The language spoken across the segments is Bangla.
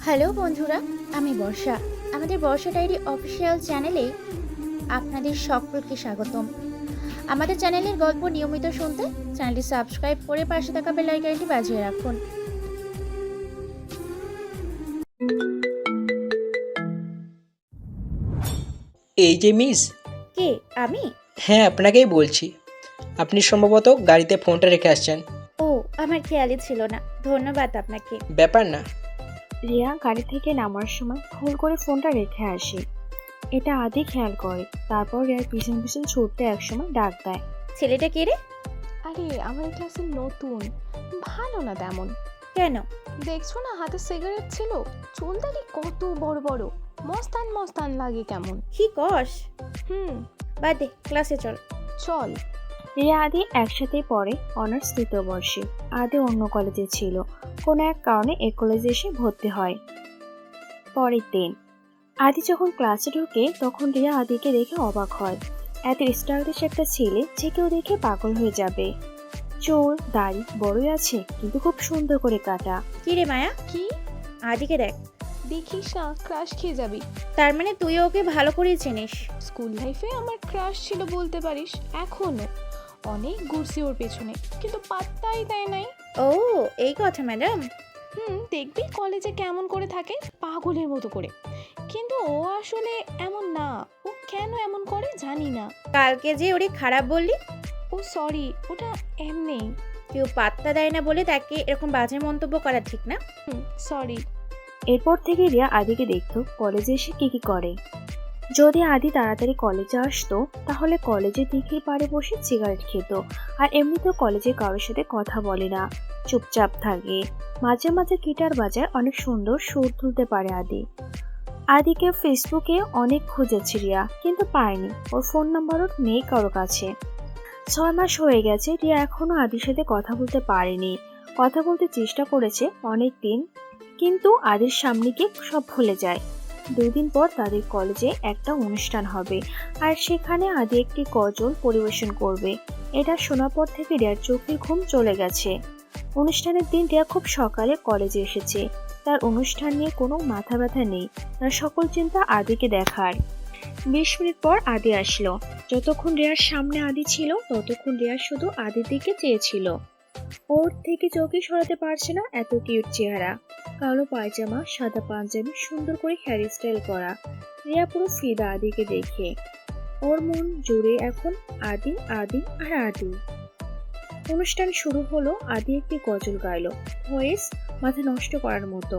হ্যালো বন্ধুরা, আমি বর্ষা। আমাদের বর্ষা ডায়েরি অফিসিয়াল চ্যানেলে আপনাদের সকলকে স্বাগতম। আমাদের চ্যানেলের গল্প নিয়মিত শুনতে চ্যানেলটি সাবস্ক্রাইব করে পাশে থাকা বেল আইকনটি বাজিয়ে রাখুন। এই যে মিস। কে? আমি? হ্যাঁ, আপনাকেই বলছি। আপনি সম্ভবত গাড়িতে ফোনটা রেখে আসছেন। ও, আমার খেয়ালই ছিল না। ধন্যবাদ আপনাকে। ব্যাপার না। রিয়া গাড়ি থেকে নামার সময় ভুল করে ফোনটা রেখে আসে। এটা আদি খেয়াল করে। তারপর রিয়ার পিছন পিছন ছুটতে একসময় ডাক দেয়। ছেলেটা কে রে? আরে আমার ক্লাসে নতুন, ভালো না তেমন। কেন? দেখছো না হাতে সিগারেট ছিল, চুলদারি কত বড় বড়, মস্তান মস্তান লাগে কেমন। কি কস? হুম, বাদ দে, ক্লাসে চল। চল। রিয়া আদি একসাথে পড়ে অনার্স 3য় বর্ষে। আদি অন্য কলেজে ছিল, কোনো এক কারণে এই কলেজে এসে ভর্তি হয়। পরের দিন আদি যখন ক্লাসে ঢোকে তখন রিয়া আদিকে দেখে অবাক হয়। এত স্টাইলিশ একটা ছেলে যে কেউ দেখে পাগল হয়ে যাবে। চুল দাড়ি বড়ই আছে, কিন্তু খুব সুন্দর করে কাটা। কি রে মায়া, কি আদিকে দেখ। দেখিস না, ক্রাশ খেয়ে যাবি। তার মানে তুই ওকে ভালো করেই চিনিস? স্কুল লাইফে আমার ক্রাশ ছিল বলতে পারিস, এখনো অনেক ঘুরছি ওর পেছনে, কিন্তু পাত্তাই দেয় নাই। ও, এই কথা ম্যাডাম। দেখবি কলেজে কেমন করে থাকে, পাগলের মতো করে। কিন্তু ও আসলে এমন না। ও কেন এমন করে জানি না। কালকে যে ওরে খারাপ বললি, ও সরি, ওটা এমনি। কেউ পাত্তা দেয় না বলে তাকে এরকম বাজে মন্তব্য করা ঠিক না। সরি। এরপর থেকে রিয়া আদিকে দেখতো কলেজে এসে কি করে। যদি আদি তাড়াতাড়ি কলেজে আসতো তাহলে কলেজের দিকের পাড়ে বসে সিগারেট খেত। আর এমনিতেও কলেজে কারোর সাথে কথা বলে না, চুপচাপ থাকে। মাঝে মাঝে গিটার বাজায়, অনেক সুন্দর সুর তুলতে পারে আদি। আদিকে ফেসবুকে অনেক খুঁজেছে রিয়া, কিন্তু পায়নি। ওর ফোন নাম্বারও নেই কারো কাছে। 6 মাস হয়ে গেছে, রিয়া এখনো আদির সাথে কথা বলতে পারেনি। কথা বলতে চেষ্টা করেছে অনেক দিন, কিন্তু আদির সামনে গিয়ে সব ভুলে যায়। 2 দিন পর তাদের কলেজে একটা অনুষ্ঠান হবে, আর সেখানে আদি একটি গজল পরিবেশন করবে। এটা শোনার পর থেকে রিয়ার চোখের ঘুম চলে গেছে। অনুষ্ঠানের দিন রিয়া খুব সকালে কলেজে এসেছে। তার অনুষ্ঠান নিয়ে কোনো মাথা ব্যথা নেই, তার সকল চিন্তা আদিকে দেখার। 20 মিনিট পর আদি আসলো। যতক্ষণ রিয়ার সামনে আদি ছিল ততক্ষণ রিয়া শুধু আদির দিকে চেয়েছিল। ওর থেকে চোখে সরাতে পারছে না, এত কিউট চেহারা। কালো পায়জামা, সাদা পাঞ্জাবি, সুন্দর করে হেয়ার স্টাইল করা। রিয়া পুরো ফিদা আদিকে দেখে। ওর মন জুড়ে এখন আদি আদি আর আদি। অনুষ্ঠান শুরু হলো। আদি একটি গজল গাইলো, ভয়েস মাথা নষ্ট করার মতো।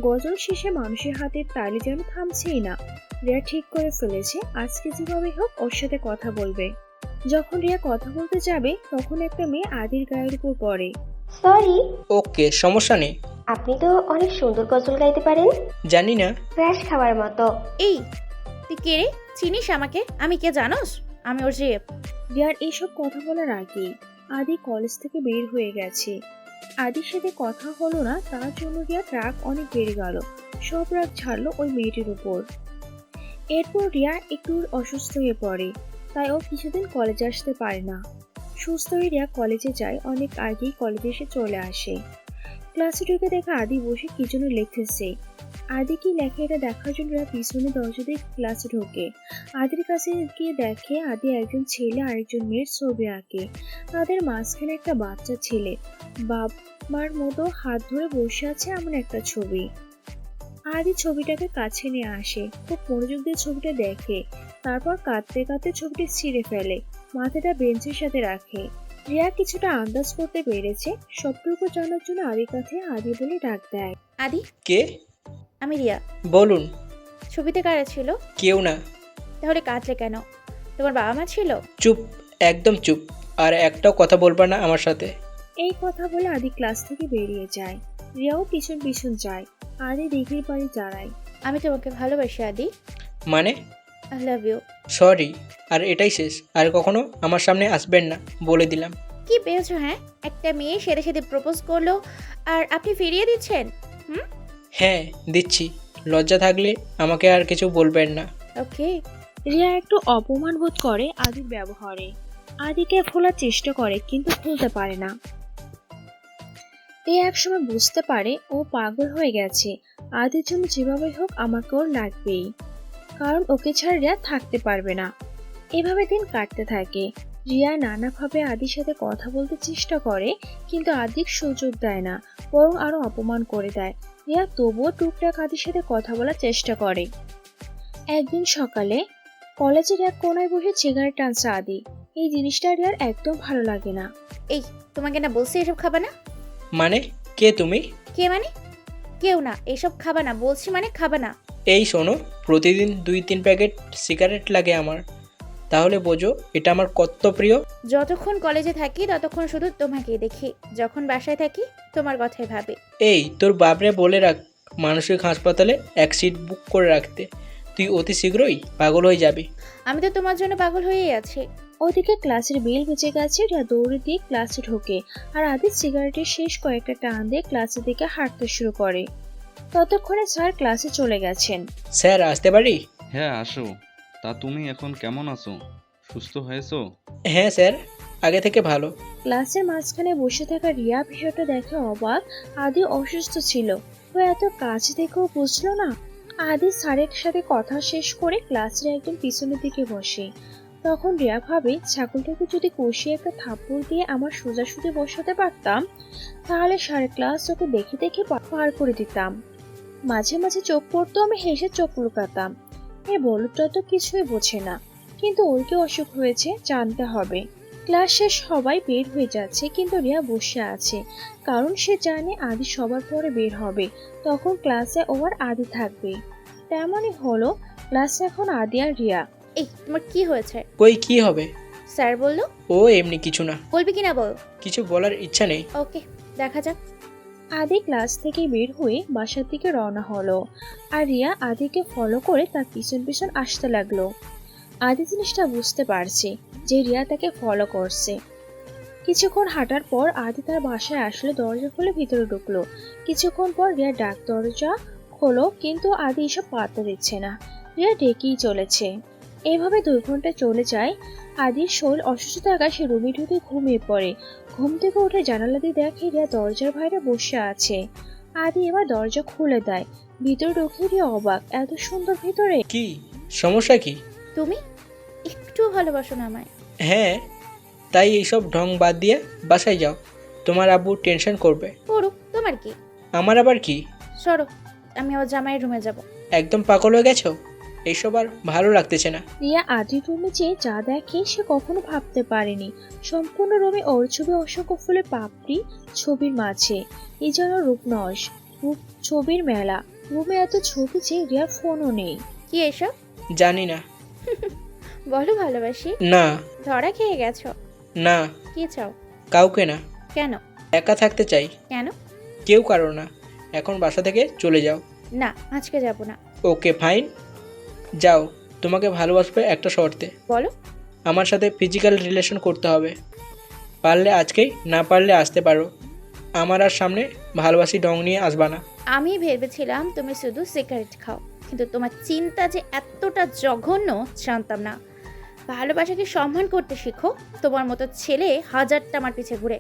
গজল শেষে মানুষের হাতের তালি যেন থামছেই না। রিয়া ঠিক করে ফেলেছে আজকে যেভাবে হোক ওর সাথে কথা বলবে। যখন রিয়া কথা বলতে যাবে তখন একটা মেয়ে আদির গায়ের উপর পড়ে। সরি, ওকে, সমস্যা নেই। আপনি তো অনেক সুন্দর গজল গাইতে পারেন, জানি না। ক্রাশ খাওয়ার মতো। এই, তুই কে রে? চিনিস আমাকে? আমি কে জানোস? আমি ওর জিএফ। রিয়ার এইসব কথা বলার আগেই আদি কলেজ থেকে বের হয়ে গেছে। আদির সাথে কথা হলো না, তার জন্য রিয়ার রাগ অনেক বেড়ে গেল। সব রাগ ছাড়লো ওই মেয়েটির উপর। এরপর রিয়া একটু অসুস্থ হয়ে পড়ে, তাই ও কিছুদিন কলেজে আসতে পারে না। সুস্থ হয়ে রিয়া কলেজে যায়, অনেক আগেই কলেজে এসে চলে আসে। ক্লাসে ঢুকে দেখা আদি বসে কি যেন লিখতেছে। আদি কি লেখে এটা দেখার জন্য রিয়া পিছনে দরজা দিয়ে ক্লাসে ঢোকে। আদির কাছে গিয়ে দেখে আদি একজন ছেলে আর একজন মেয়ের ছবি আঁকে। তাদের মাঝখানে একটা বাচ্চা ছেলে বাবার মতো হাত ধরে বসে আছে, এমন একটা ছবি। আদি ছবিটাকে কাছে নিয়ে আসে, খুব মনোযোগ দিয়ে ছবিটা দেখে। তারপর কাঁদতে কাঁদতে ছবিটি ছিঁড়ে ফেলে, মাথাটা বেঞ্চের সাথে রাখে। রিয়া কিছুটা আন্দাজ করতে পেরেছে। সবটুকু জানার জন্য আদির কাছে আদি বলে ডাক দেয়। আদি, কে? আমি রিয়া। বলুন। ছবিতে কারা ছিল? কেউ না। তাহলে কাঁদলে কেন? তোমার বাবা মা ছিল? চুপ, একদম চুপ। আর একটাও কথা বলবা না আমার সাথে। এই কথা বলে আদি ক্লাস থেকে বেরিয়ে যায়। রিয়াও পিছন পিছন যায়। আদি দিঘির বাড়ি দাঁড়ায়। আমি তোমাকে ভালোবাসি আদি। মানে? I love you. সরি, আর এটাই শেষ। আর কখনো আমার সামনে আসবেন না, বলে দিলাম। কি পেয়েছো? হ্যাঁ, একটা মেয়ে সেরে সেরে প্রপোজ করলো আর আপনি ফিরিয়ে দিচ্ছেন? হ্যাঁ, দিচ্ছি। লজ্জা থাকলে আমাকে আর কিছু বলবেন না। ওকে। রিয়া একটু অপমান বোধ করে আদির ব্যবহারে। আদিকে খোলার চেষ্টা করে কিন্তু খুলতে পারে না। রিয়া একসময় বুঝতে পারে ও পাগল হয়ে গেছে। আদির জন্য যেভাবে হোক আমাকে ওর লাগবেই, কারণ ওকে ছাড়া রিয়া থাকতে পারবে না। এভাবে দিন কাটতে থাকে। রিয়া নানাভাবে আদির সাথে কথা বলতে চেষ্টা করে, কিন্তু আদিক সুযোগ দেয় না, বরং আরো অপমান করে দেয়। রিয়া তবুও টুকটাক আদির সাথে কথা বলার চেষ্টা করে। একদিন সকালে কলেজের এক কোনায় বসে সিগারেট টানছে আদি। এই জিনিসটা রিয়ার একদম ভালো লাগে না। এই, তোমাকে না বলছি এসব খাবা না? মানে কে তুমি? কে মানে? কেউ না, এসব খাবা না বলছি, মানে খাবা না। এই শোনো, প্রতিদিন 2-3 প্যাকেট সিগারেট লাগে আমার, তাহলে বোঝো এটা আমার কত প্রিয়। যতক্ষণ কলেজে থাকি ততক্ষণ শুধু তোমাকেই দেখি, যখন বাসায় থাকি তোমার কথাই ভাবি। এই তোর বাপরে বলে রাখ মানসিক হাসপাতালে এক সিট বুক করে রাখতে, তুই অতি শীঘ্রই পাগল হয়ে যাবি। আমি তো তোমার জন্য পাগল হয়েই আছি। ওদিকে ক্লাসের বেল বেজে গেছে। রিয়া দৌড়ে দিয়ে ক্লাসে ঢোকে, আর আদি সিগারেটের শেষ কয়েকটা টান দিয়ে ক্লাসের দিকে হাঁটতে শুরু করে। ততক্ষণে স্যার ক্লাসে চলে গেছেন। স্যার আসতে পারি? হ্যাঁ আসো। তা তুমি এখন কেমন আছো? সুস্থ হয়েছো? হ্যাঁ স্যার, আগে থেকে ভালো। ক্লাসের মাঝখানে বসে থাকা রিয়া বিষয়টা দেখে অবাক। আদি অসুস্থ ছিল, তো এত কাছে থেকেও বুঝলো না। আদি স্যারের সাথে কথা শেষ করে ক্লাসের একদম পিছনের দিকে বসে। তখন রিয়া ভাবে, ছাগলটাকে যদি কষিয়ে একটা থাপ্পড় দিয়ে আমার সোজাসুজি বসাতে পারতাম, তাহলে সারা ক্লাস ওকে দেখে দেখে পার করে দিতাম। মাঝে মাঝে চোখ পড়তো, আমি হেসে চোখ লুকাতাম। এ বলটা তো কিছুই বোঝে না, কিন্তু ওর কি অসুখ হয়েছে জানতে হবে। ক্লাস শেষ সবাই বের হয়ে যাচ্ছে, কিন্তু রিয়া বসে আছে, কারণ সে জানে আদি সবার পরে বের হবে, তখন ক্লাসে ও আর আদি থাকবে। তেমনই হলো, ক্লাসে এখন আদি আর রিয়া। এই, তোমার কি হয়েছে? কই কি হবে? স্যার বললো। ও এমনি কিছু না। বলবি কিনা বল। কিছু বলার ইচ্ছা নেই। ওকে, দেখা যাক। আদি ক্লাস থেকে বের হয়ে বাসার দিকে রওনা হলো, আর রিয়া আদিকে ফলো করে তার পিছন পিছন আসতে লাগলো। আদি জিনিসটা বুঝতে পারছে যে রিয়া তাকে ফলো করছে। কিছুক্ষণ হাঁটার পর আদি তার বাসায় আসলে দরজা খুলে ভিতরে ঢুকলো। কিছুক্ষণ পর রিয়া ডাক দরজা খোলো, কিন্তু আদি এসব পাত্তা দিচ্ছে না। রিয়া ডেকেই চলেছে। এভাবে 2 ঘন্টা চলে যায়। আদির শরীর অসুস্থ থাকায় সে রুমে ঢুকে ঘুমিয়ে পড়ে। ঘুম থেকে উঠে জানালা দিয়ে দেখে রিয়া দরজার বাইরে বসে আছে। আদি এবার দরজা খুলে দেয়। ভিতরে ঢুকে রিয়া অবাক, এত সুন্দর ভিতরে। কি সমস্যা কি? তুমি একটু ভালোবাসো না আমায়? হ্যাঁ, তাই এইসব ঢং বাদ দিয়ে বাসায় যাও, তোমার আব্বু টেনশন করবে। করুক, তোমার কি? আমার আবার কি? সরো, আমি আমার জামাইয়ের রুমে যাব। একদম পাগল হয়ে গেছো? এইসব আর ভালো লাগতেছে না। রিয়া আদির রুমে যেয়ে যা দেখে সে কখনো ভাবতে পারেনি। সম্পূর্ণ রুমে ওর ছবি, অসংখ্য ফুলের পাপড়ি, ছবির মাঝে এই যেন রূপনস, রূপ ছবির মেলা। রুমে এত ছবি যে রিয়ার ফোনও নেই। কি এসব? জানি না। বলো ভালোবাসি। না। ধরা খেয়ে গেছো? না, কি চাও? কাউকে না। কেন? একা থাকতে চাই। কেন? কেউ কারো না। এখন বাসা থেকে চলে যাও। না, আজকে যাব না। ওকে ফাইন, যাও। তোমাকে ভালোবাসবে একটা শর্তে। বলো। আমার সাথে ফিজিক্যাল রিলেশন করতে হবে। পারলে আজকেই, না পারলে আসতে পারো। আমার আর সামনে ভালোবাসি ডং নিয়ে আসবা না। আমি ভেবেছিলাম তুমি শুধু সিগারেট খাও, কিন্তু তোমার চিন্তা যে এতটা জঘন্য জানতাম না। ভালোবাসাকে সম্মান করতে শিখো। তোমার মতো ছেলে হাজারটা আমার পিছে ঘুরে।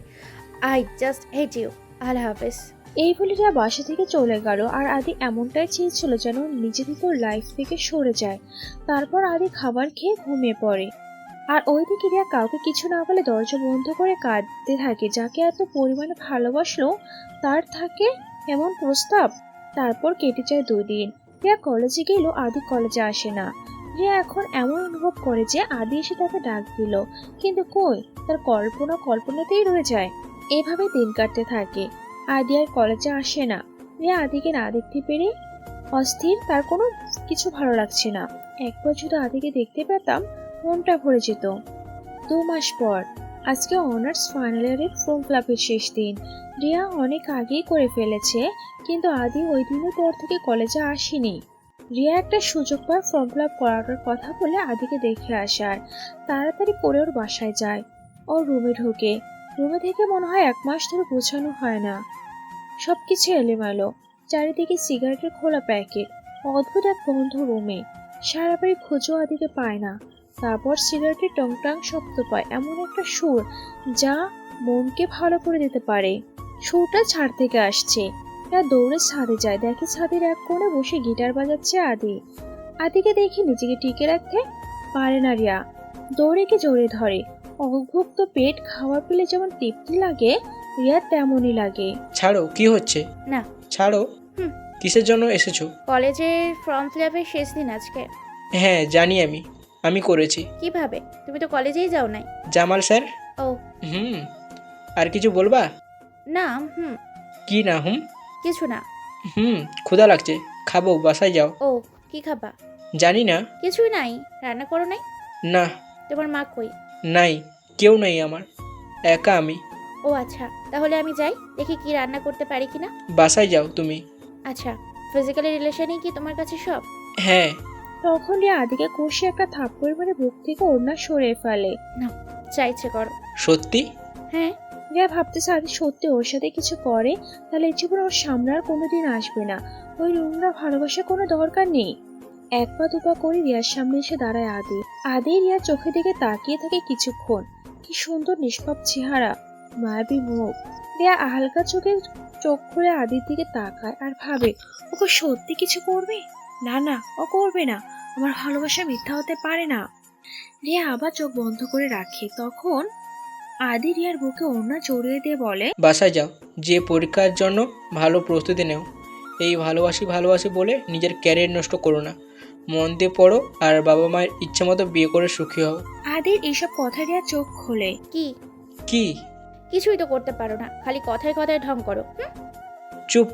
I just hate you. আল্লাহ হাফেজ। এই বলে রিয়া বাসা থেকে চলে গেল। আর আদি এমনটাই চেয়েছিল যেন নিজে থেকে ওর লাইফ থেকে সরে যায়। তারপর আদি খাবার খেয়ে ঘুমিয়ে পড়ে। আর ওইদিকে রিয়া কাউকে কিছু না বলে দরজা বন্ধ করে কাঁদতে থাকে। যাকে এত পরিমাণে ভালোবাসলো তার থাকে এমন প্রস্তাব। তারপর কেটে যায় 2 দিন। রিয়া কলেজে গেল, আদি কলেজে আসে না। রিয়া এখন এমন অনুভব করে যে আদি এসে তাকে ডাক দিল, কিন্তু কই, তার কল্পনাতেই রয়ে যায়। এভাবে দিন কাটতে থাকে। আদি আর কলেজে আসে না। রিয়া আদিকে না দেখতে পেরে অস্থির, তার কোনো কিছু ভালো লাগছে না। একবার যদি আদিকে দেখতে পেতাম মনটা ভরে যেত। 2 মাস পর আজকে অনার্স ফাইনাল ইয়ারের ফর্ম ফিলাপের শেষ দিন। রিয়া অনেক আগেই করে ফেলেছে, কিন্তু আদি ওই দিনের পর থেকে কলেজে আসেনি। রিয়া একটা সুযোগ পায় ফর্ম ফিলাপ করার কথা বলে আদিকে দেখে আসার। তাড়াতাড়ি করে ওর বাসায় যায়। ওর রুমে ঢোকে। রুমে থেকে মনে হয় 1 মাস ধরে গোছানো হয় না। সবকিছু এলোমেলো, চারিদিকে সিগারেটের খোলা প্যাকেট, অদ্ভুত এক গন্ধ রুমে। সারা বাড়ি খুঁজেও আদিকে পায় না। তারপর সিগারেটের টং টং শব্দ পায়, এমন একটা সুর যা মনকে ভালো করে দিতে পারে। সুরটা ছাদ থেকে আসছে। রিয়া দৌড়ে ছাদে যায়, দেখে ছাদের এক কোণে বসে গিটার বাজাচ্ছে আদি। আদিকে দেখে নিজেকে টিকে রাখতে পারে না রিয়া, দৌড়ে গিয়ে জড়িয়ে ধরে। অভুক্ত পেট খাওয়া পেলে যেমন তৃপ্তি লাগে, রিয়ার তেমনই লাগে। ছাড়ো, কি হচ্ছে? না। ছাড়ো। হুম। কিসের জন্য এসেছো? কলেজের ফর্ম ফিল আপের শেষ দিন আজকে। হ্যাঁ জানি, আমি করেছি। কিভাবে? তুমি তো কলেজেই যাও নাই। জামাল স্যার। ও। হুম। আর কিছু বলবা? না। কি না হুম? কিছু না। ক্ষুধা লাগছে, খাবো, বাসায় যাও। ও, কি খাবা? জানি না। কিছুই নাই, রান্না করো নাই? না। তোমার মা কই? নাই, কেউ নেই আমার, একা আমি। ও আচ্ছা, তাহলে আমি যাই, দেখি কি রান্না করতে পারি কিনা। বাসায় যাও তুমি। আচ্ছা, ফিজিক্যালি রিলেশনই কি তোমার কাছে সব? হ্যাঁ। তখন রিয়া আদিকে কষে একটা থাপ্পড় মেরে বুক থেকে ওড়না সরিয়ে ফেলে। চাইছে করো। সত্যি? হ্যাঁ। রিয়া ভাবতেছে আদি সত্যি ওর সাথে কিছু করে, তাহলে এই জীবন ওর সামনে আর কোনোদিন আসবে না। ওই নোংরা ভালোবাসার কোনো দরকার নেই। এক পা দুপা করে রিয়ার সামনে এসে দাঁড়ায় আদি। আদি রিয়ার চোখের দিকে তাকিয়ে থাকে কিছুক্ষণ। কি সুন্দর নিষ্পাপ চেহারা, মায়াবী মুখ। রিয়া হালকা চোখ খুলে আদির দিকে তাকায় আর ভাবে, ওকে সত্যি কিছু করবে? না না, ও করবে না। আমার ভালোবাসা মিথ্যা হতে পারে না। রিয়া আবার চোখ বন্ধ করে রাখে। তখন আদি রিয়ার বুকে ওড়না জড়িয়ে দিয়ে বলে, বাসায় যাও, যে পরীক্ষার জন্য ভালো প্রস্তুতি নেও। এই ভালোবাসি বলে নিজের ক্যারিয়ার নষ্ট করো না। মন দিয়ে পড়ো আর বাবা মায়ের ইচ্ছে মতো বিয়ে করে সুখী হও। আদির এইসব কথা রিয়া চোখ খোলে। কি? কি? কিছুই তো করতে পারো না, খালি কথায় কথায় ঢং করো। চুপ,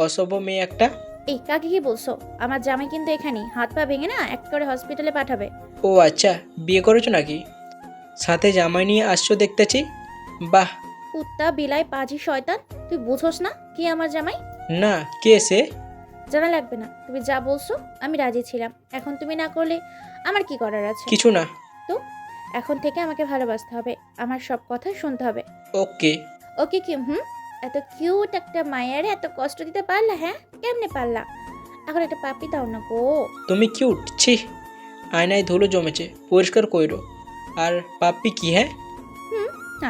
অসভ্য মেয়ে একটা। এই কাকে কি বলছো? আমার জামাই কিন্তু এখানে হাত পা ভেঙে না এক করে হসপিটালে পাঠাবে। ও আচ্ছা, বিয়ে করেছো নাকি? সাথে জামাই নিয়ে আসছো দেখতেছি। বাহ। কুত্তা বিলাই পাজি শয়তান, তুই বুঝোস না কি আমার জামাই? না, কে সে? জানা লাগবে না, তুমি যা বলছো আমি রাজি ছিলাম, এখন তুমি না করলে আমার কি করার আছে? কিছু না। তো এখন থেকে আমাকে ভালোবাসতে হবে, আমার সব কথা শুনতে হবে। ওকে। ওকে কি? এত কিউট একটা মায়ের এত কষ্ট দিতে পারলা? হ্যাঁ, কেমনে পারলা? এখন একটা পাপি দাও না গো। তুমি কিউট? ছি, আয়নায় ধুলো জমেছে, পরিষ্কার কইরো। আর পাপ্পি কি? হ্যাঁ।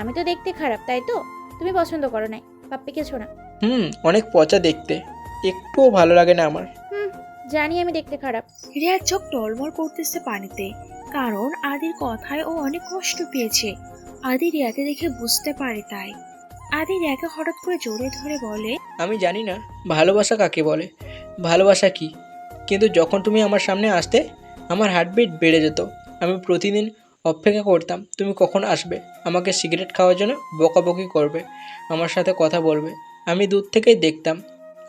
আমি তো দেখতে খারাপ, তাই তো তুমি পছন্দ করো নাই? পাপ্পি কিছু না। অনেক পচা দেখতে, একটুও ভালো লাগে না আমার। জানি আমি দেখতে খারাপ। রিয়ার চোখ টলমল করতেছে পানিতে, কারণ আদির কথায় ও অনেক কষ্ট পেয়েছে। আদি রিয়াকে দেখে বুঝতে পারে তাই। আদি রিয়াকে হঠাৎ করে জড়িয়ে ধরে বলে, আমি জানি না ভালোবাসা কাকে বলে, ভালোবাসা কি, কিন্তু যখন তুমি আমার সামনে আসতে আমার হার্টবিট বেড়ে যেত। আমি প্রতিদিন অপেক্ষা করতাম তুমি কখন আসবে, আমাকে সিগারেট খাওয়ার জন্য বকাবকি করবে, আমার সাথে কথা বলবে। আমি দূর থেকেই দেখতাম।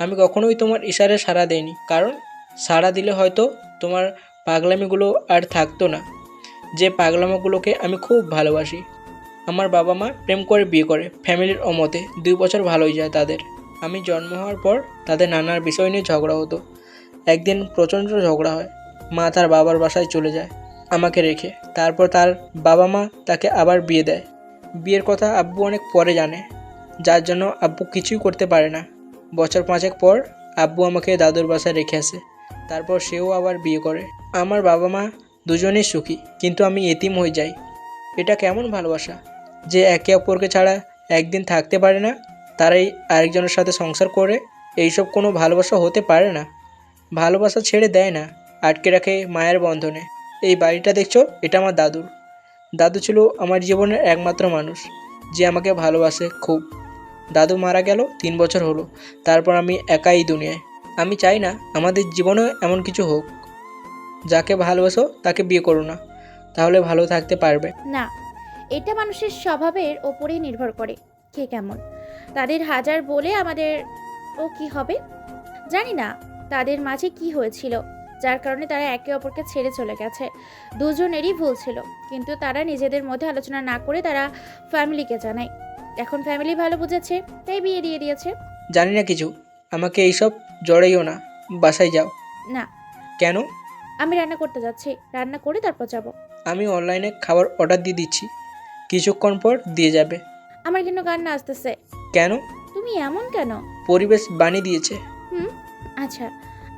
আমি কখনোই তোমার ইশারায় সাড়া দেইনি, কারণ সাড়া দিলে হয়তো তোমার পাগলামিগুলো আর থাকতো না, যে পাগলামোগুলোকে আমি খুব ভালোবাসি। আমার বাবা মা প্রেম করে বিয়ে করে, ফ্যামিলির অমতে 2 বছর ভালোই যায় তাদের। আমি জন্ম হওয়ার পর তাদের নানার বিষয় নিয়ে ঝগড়া হতো। একদিন প্রচণ্ড ঝগড়া হয়, মা তার বাবার বাসায় চলে যায় আমাকে রেখে। তারপর তার বাবা মা তাকে আবার বিয়ে দেয়। বিয়ের কথা আব্বু অনেক পরে জানে, যার জন্য আব্বু কিছুই করতে পারে না। বছর 5 পর আব্বু আমাকে দাদুর বাসায় রেখে আসে। তারপর সেও আবার বিয়ে করে। আমার বাবা মা দুজনেই সুখী, কিন্তু আমি এতিম হয়ে যাই। এটা কেমন ভালোবাসা, যে একে অপরকে ছাড়া একদিন থাকতে পারে না, তারাই আরেকজনের সাথে সংসার করে? এইসব কোনো ভালোবাসা হতে পারে না। ভালোবাসা ছেড়ে দেয় না, আটকে রাখে মায়ের বন্ধনে। এই বাড়িটা দেখছো, এটা আমার দাদুর। দাদু ছিল আমার জীবনের একমাত্র মানুষ, যে আমাকে ভালোবাসে খুব। দাদু মারা গেল 3 বছর হলো, তারপর আমি একাই দুনিয়ায়। আমি চাই না আমাদের জীবনেও এমন কিছু হোক। যাকে ভালোবাসো তাকে বিয়ে করো না, তাহলে ভালো থাকতে পারবে। না, এটা মানুষের স্বভাবের ওপরেই নির্ভর করে, কে কেমন। তাদের হাজার বলে আমাদের ও কি হবে জানি না, তাদের মাঝে কি হয়েছিল যার কারণে তারা একে অপরকে ছেড়ে চলে গেছে। দুজনেরই ভুল ছিল, কিন্তু তারা নিজেদের মধ্যে আলোচনা না করে তারা ফ্যামিলিকে জানায়। এখন ফ্যামিলি ভালো বুঝেছে, তাই বিয়ে দিয়ে দিয়েছে। জানি না কিছু, আমাকে এইসব জড়াইও না, বাসায় যাও। না। কেন? আমি রান্না করতে যাচ্ছি, রান্না করে তারপর যাব। আমি অনলাইনে খাবার অর্ডার দিয়ে দিচ্ছি, কিছুক্ষণ পর দিয়ে যাবে। আমার কিন্তু কান্না আসতেছে। কেন? তুমি এমন কেন? পরিবেশ বানিয়ে দিয়েছে। আচ্ছা,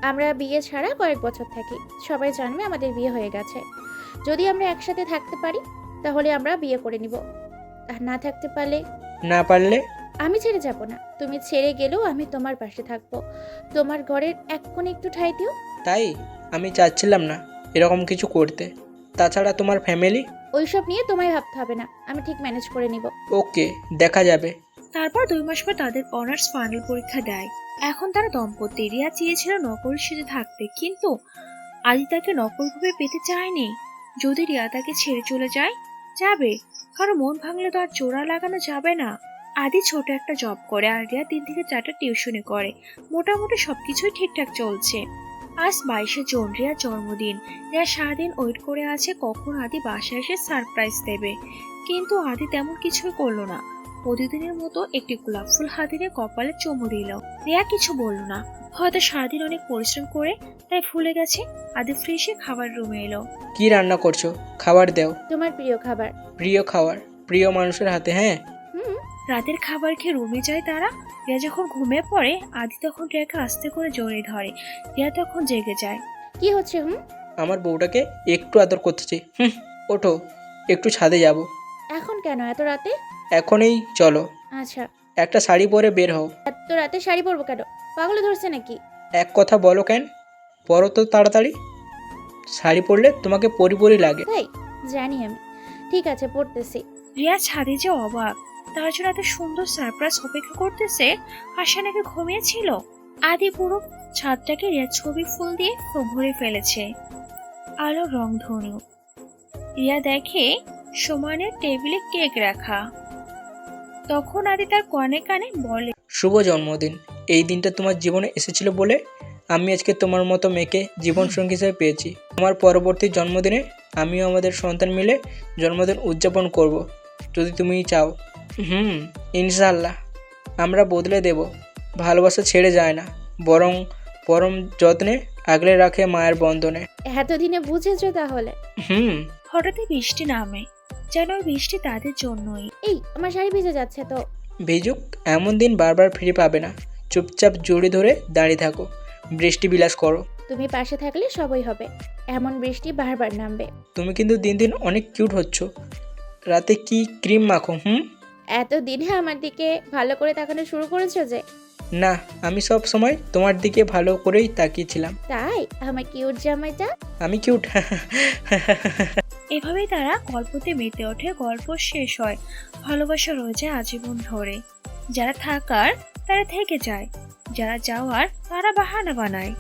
আমরা বিয়ে ছাড়া কয়েক বছর থাকি, সবাই জানবে আমাদের বিয়ে হয়ে গেছে। যদি আমরা একসাথে থাকতে পারি তাহলে আমরা বিয়ে করে নিব, আর না থাকতে পারলে? না পারলে? আমি ছেড়ে যাব না, তুমি ছেড়ে গেলেও আমি তোমার পাশে থাকবো। তোমার ঘরের এক কোণে একটু ঠাঁই দিও। তাই আমি চাচ্ছিলাম না এরকম কিছু করতে। তাছাড়া তোমার ফ্যামিলি? ওইসব নিয়ে তোমায় ভাবতে হবে না, আমি ঠিক ম্যানেজ করে নিব। ওকে, দেখা যাবে। তারপর 2 মাস পর তাদের অনার্স ফাইনাল পরীক্ষা দেয়। এখন তারা দম্পতি। রিয়া চেয়েছিল নকল সেজে থাকতে, কিন্তু আদি তাকে নকল ভাবে পেতে চায়নি। যদি রিয়া তাকে ছেড়ে চলে যায়, যাবে, কারণ মন ভাঙলে তো আর জোড়া লাগানো যাবে না। আদি ছোট একটা জব করে আর রিয়া 3 থেকে 4টা টিউশনি করে। মোটামুটি সবকিছুই ঠিকঠাক চলছে। আজ 22শে জুন, রিয়ার জন্মদিন। রিয়া সারাদিন ওয়েট করে আছে কখন আদি বাসায় এসে সারপ্রাইজ দেবে, কিন্তু আদি তেমন কিছুই করলো না। প্রতিদিনের মতো একটি গোলাপ ফুল হাতে নিয়ে কপালে চুমু দিল। রিয়া কিছু বলল না, হয়তো সারাদিন অনেক পরিশ্রম করে তাই ভুলে গেছে। আদি ফ্রেশে খাবার রুমে এলো। কি রান্না করছো? খাবার দাও। তোমার প্রিয় খাবার। প্রিয় খাবার প্রিয় মানুষের হাতে? হ্যাঁ। হুম। রাতের খাবার খেয়ে রুমে যায় তারা। রিয়া যখন ঘুমিয়ে পড়ে, আদি তখন রিয়াকে আস্তে করে জড়িয়ে ধরে। রিয়া তখন জেগে যায়। কি হচ্ছে? আমার বউটাকে একটু আদর করতেছি। ওঠো, একটু ছাদে যাব। এখন কেন এত রাতে? এখনই চলো। আচ্ছা। একটা শাড়ি পরে বের হও। এত রাতে শাড়ি পরবো কেন? পাগলে ধরছে নাকি? এক কথা বলো কেন? পরো তো তাড়াতাড়ি। শাড়ি পরলে তোমাকে পরি পরি লাগে। তাই? জানি আমি। ঠিক আছে, পড়তেছি। রিয়া ছাদে যে অবাক, তার জন্য এত সুন্দর সারপ্রাইজ অপেক্ষা করতেছে। আশা নাকি ঘুমিয়েছিল। আদি পুরো ছাদটাকে রিয়ার ছবি ফুল দিয়ে ভরে ফেলেছে। আলো রংধনু। রিয়া দেখে সমানের টেবিলে কেক রাখা। তখন আদি তার কানে কানে বলে, শুভ জন্মদিন। এই দিনটা তোমার জীবনে এসেছিল বলে আমি আজকে তোমার মতো মেয়েকে জীবনসঙ্গী হিসেবে পেয়েছি। আমার পরবর্তী জন্মদিনে আমিও আমাদের সন্তান মিলে জন্মদিন উদযাপন করব, যদি তুমি চাও। ইনশাআল্লাহ। আমরা বদলে দেব। ভালোবাসা ছেড়ে যায় না, বরং পরম যত্নে আগলে রাখে মায়ের বন্ধনে। এতদিনে বুঝেছো তাহলে? হঠাৎই বৃষ্টি নামে, যেন ওই বৃষ্টি তাদের জন্যই। এই, আমার শাড়ি ভিজে যাচ্ছে তো। ভিজুক, এমন দিন বারবার ফিরে পাবে না। চুপচাপ জড়ি ধরে দাঁড়িয়ে থাকো, বৃষ্টি বিলাস করো। তুমি পাশে থাকলে সবই হবে। এমন বৃষ্টি বারবার নামবে। তুমি কিন্তু দিন দিন অনেক কিউট হচ্ছ। রাতে কি ক্রিম মাখো? এতদিনে আমার দিকে ভালো করে তাকানো শুরু করেছো যে? না, আমি সব সময় তোমার দিকে ভালো করেই তাকিয়েছিলাম। তাই? আমার কিউট জামাইটা। আমি কিউট? এভাবেই তারা গল্পতে মেতে ওঠে। গল্প শেষ হয়, ভালোবাসা রয়ে যায় আজীবন ধরে। যারা থাকার তারা থেকে যায়, যারা যাওয়ার তারা বাহানা বানায়।